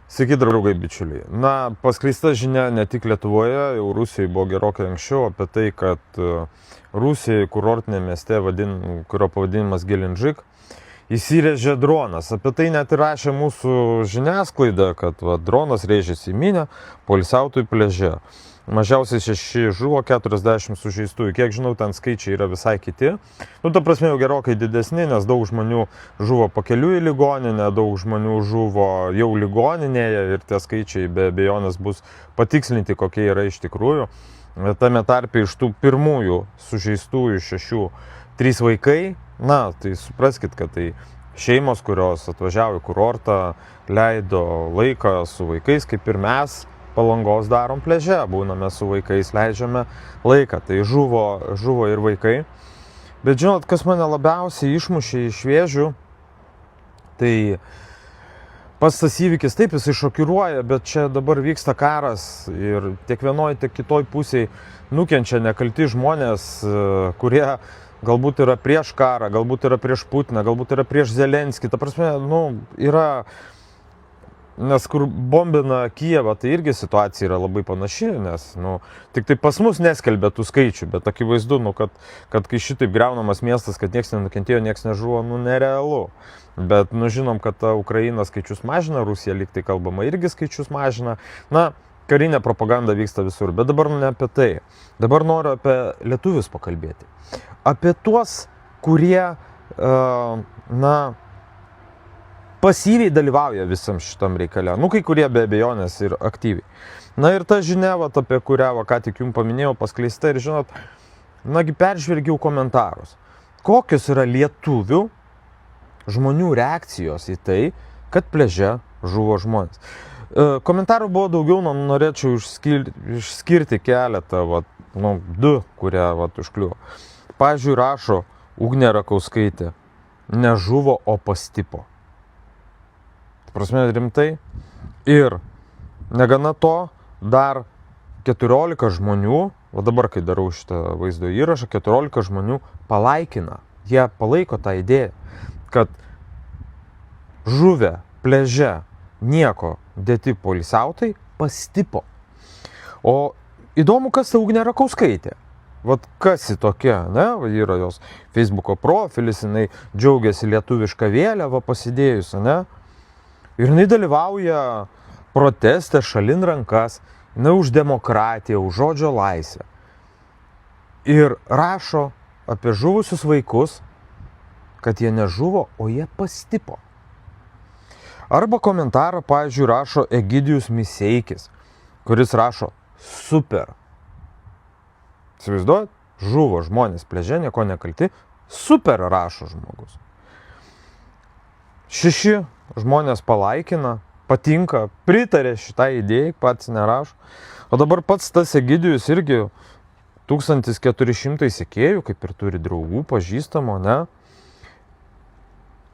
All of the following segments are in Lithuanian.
Sveiki, draugai bičiuliai. Na, paskleista žinia ne tik Lietuvoje, jau Rusijai buvo gerokai anksčiau apie tai, kad Rusijai kurortinėme mieste, kurio pavadinimas Gelenžik, įsirėžė dronas. Apie tai net ir rašė mūsų žiniasklaida, kad dronas rėžėsi į minią poilsiautojų pliaže. Mažiausiai 6 žuvo, 40 sužeistųjų. Kiek žinau, ten skaičiai yra visai kiti. Ta prasme jau gerokai didesni, nes daug žmonių žuvo pakeliui į ligoninę, daug žmonių žuvo jau ligoninėje ir tie skaičiai be abejonės bus patikslinti, kokie yra iš tikrųjų. Tame tarpe iš tų pirmųjų sužeistųjų 6, 3 vaikai. Na, tai supraskit, kad tai šeimos, kurios atvažiavo į kurortą, leido laiką su vaikais, kaip ir mes Palangos darom pliaže, būname su vaikais, leidžiame laiką, tai žuvo ir vaikai. Bet žinot, kas mane labiausiai išmušė iš vėžių, tai pats tas įvykis, taip, jisai šokiruoja, bet čia dabar vyksta karas ir tiek vienoj, tiek kitoj pusėj nukenčia nekalti žmonės, kurie galbūt yra prieš karą, galbūt yra prieš Putiną, galbūt yra prieš Zelenskį. Ta prasme, yra... Nes kur bombina Kijevą, tai irgi situacija yra labai panaši, nes, tik tai pas mus neskelbė tų skaičių, bet akivaizdu, kad kai šitaip griaunamas miestas, kad nieks nenukentėjo, nieks nežuvo, nerealu. Bet, žinom, kad ta Ukraina skaičius mažina, Rusija lyg tai kalbama irgi skaičius mažina. Na, karinė propaganda vyksta visur, bet dabar ne apie tai. Dabar noriu apie lietuvius pakalbėti. Apie tuos, kurie, pasyviai dalyvauja visam šitam reikale. Kai kurie be abejonės ir aktyviai. Na ir ta žinia, apie kurią ką tik jums paminėjau, paskleista ir žinot, peržvelgiau komentarus. Kokios yra lietuvių žmonių reakcijos į tai, kad pliaže žuvo žmonės. Komentarų buvo daugiau, norėčiau išskirti keletą, 2, kurie užkliuvo. Pavyzdžiui, rašo Ugnė Rakauskaitė, nežuvo, o pastipo. Prasme rimtai. Ir negana to, dar 14 žmonių, dabar kai darau šitą vaizdo įrašą, 14 žmonių palaikina. Jie palaiko tą idėją, kad žuvę pliaže nieko dėti poilsiautojai pastipo. O įdomu, kas ta Ugnė Rakauskaitė. Kas ji tokia, yra jos Facebooko profilis, jinai džiaugiasi lietuvišką vėliavą pasidėjus, Ir jinai dalyvauja proteste šalin rankas, jinai už demokratiją, už žodžio laisvę. Ir rašo apie žuvusius vaikus, kad jie nežuvo, o jie pastipo. Arba komentarą, pavyzdžiui, rašo Egidijus Miseikis, kuris rašo super. Įsivaizduojat, žuvo žmonės pliaže, nieko nekalti, super rašo žmogus. 6 žmonės palaikina, patinka, pritarė šitai idėjai, pats nerašo. O dabar pats tas Egidijus irgi 1400 sekėjų, kaip ir turi draugų, pažįstamo,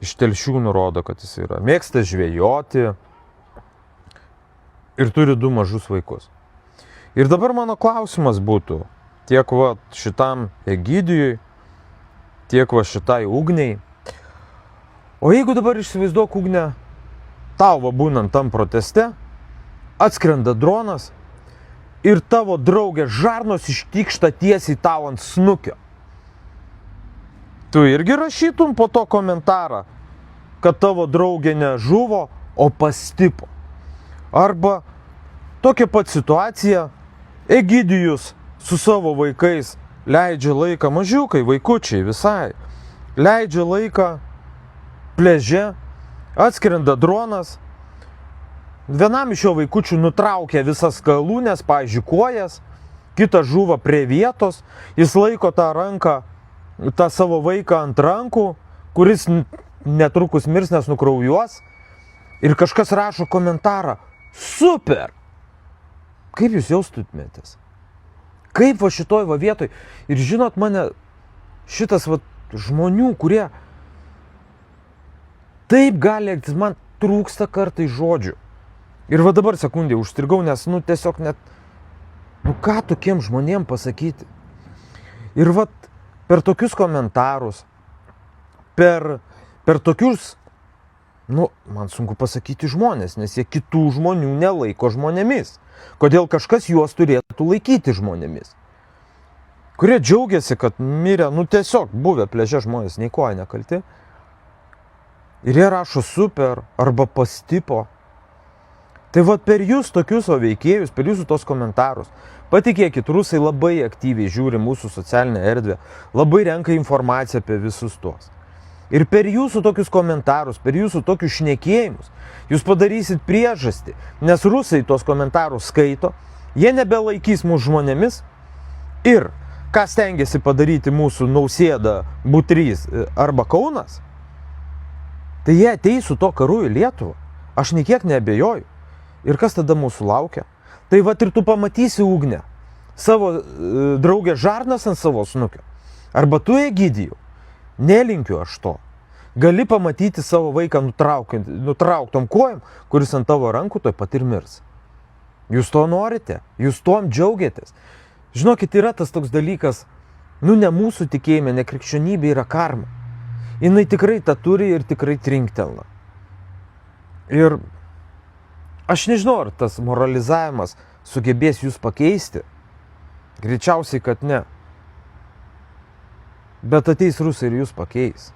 Iš Telšių nurodo, kad jis yra. Mėgsta žvejoti ir turi 2 mažus vaikus. Ir dabar mano klausimas būtų, tiek šitam Egidijui, tiek šitai Ugniai. O jeigu dabar įsivaizduok, Ugne, tau būnant tam proteste, atskrenda dronas ir tavo draugė žarnos ištikšta tiesiai tau ant snukio. Tu irgi rašytum po to komentarą, kad tavo draugė nežuvo, o pastipo. Arba tokia pat situacija, Egidijus su savo vaikais leidžia laiką, mažiukai, vaikučiai visai, leidžia laiką pliaže, atskrenda dronas, vienam iš jo vaikučių nutraukia visas galūnes, pavyzdžiui, kojas, kitas žuva prie vietos, jis laiko tą savo vaiką ant rankų, kuris netrukus mirs, nes nukraujuos, ir kažkas rašo komentarą, super! Kaip jūs jaustumėtės? Kaip šitoj vietoj? Ir žinot, mane šitas žmonių, kurie taip gali elgtis, man trūksta kartai žodžių. Ir dabar sekundė užstrigau, nes tiesiog net, ką tokiem žmonėm pasakyti. Ir per tokius komentarus, per tokius, Nu, man sunku pasakyti žmonės, nes jie kitų žmonių nelaiko žmonėmis. Kodėl kažkas juos turėtų laikyti žmonėmis? Kurie džiaugiasi, kad mirė, nu tiesiog buvę pliaže žmonės, nei ko nekalti. Ir jie rašo super arba pastipo. Tai vat per jūs tokius veikėjus, per jūsų tos komentarus, patikėkit, rusai labai aktyviai žiūri mūsų socialinę erdvę, labai renka informaciją apie visus tuos. Ir per jūsų tokius komentarus, per jūsų tokius šnekėjimus, jūs padarysit priežastį, nes rusai tos komentarus skaito, jie nebelaikys mūsų žmonėmis ir ką stengiasi padaryti mūsų Nausėda, Butrys arba Kaunas, tai jie ateis su to karu į Lietuvą. Aš niekiek neabejoju. Ir kas tada mūsų laukia? Tai vat ir tu pamatysi Ugnę, savo draugę Žarnas ant savo snukio. Arba tu, Egidijau, nelinkiu aš to. Gali pamatyti savo vaiką nutrauktom kojom, kuris ant tavo rankų toj pat ir mirs. Jūs to norite, jūs tuom džiaugiatės. Žinokit, yra tas toks dalykas, ne mūsų tikėjime, ne krikščionybė yra karma. Jinai tikrai tą turi ir tikrai trinktelna. Ir aš nežinau, ar tas moralizavimas sugebės jūs pakeisti. Greičiausiai, kad ne. Bet ateis rusai ir jūs pakeis.